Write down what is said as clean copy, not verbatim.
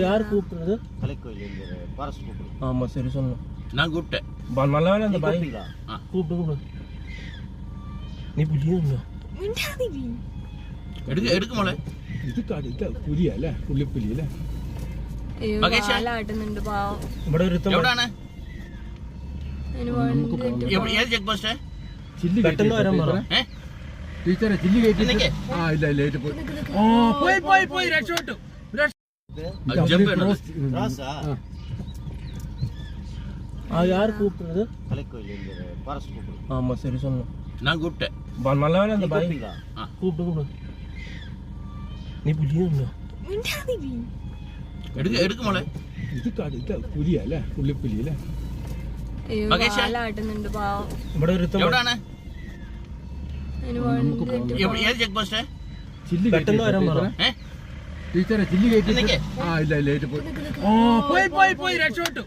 யார் கூப்பிடுறது? ஆமா சரி சொன்னேன். நான் கூப்பிட்டேன். நல்லா வேலை அந்த பாய் கூப்பிட்டு நீ புரியுங்க എടുക്ക് മോളെ. ഇത് കടിക്ക പുലിയല്ലേ പുള്ളിപ്പുലിയല്ലേ? ഇവിടെ എവിടാണ്? ഏത് ചെക്ക് പോസ്റ്റ്? പെട്ടെന്ന് വരാൻ പറ ടീച്ചറെ. ചില്ലി കയറ്റി പോയി രക്ഷപ്പെട്ടു. யார் கூப்பிடுறது? ஆமா சரி சொன்னேன். நான் கூப்பிட்டேன். நல்லா வேலை அந்த பாய் கூப்பிட்டு நீ புரியுங்க എടുക്ക് മോളെ. ഇത് കടിക്ക പുലിയല്ലേ പുള്ളിപ്പുലിയല്ലേ? ഇവിടെ എവിടാണ്? ഏത് ചെക്ക് പോസ്റ്റ്? പെട്ടെന്ന് വരാൻ പറ ടീച്ചറെ. ചില്ലി കയറ്റി പോയി രക്ഷപ്പെട്ടു.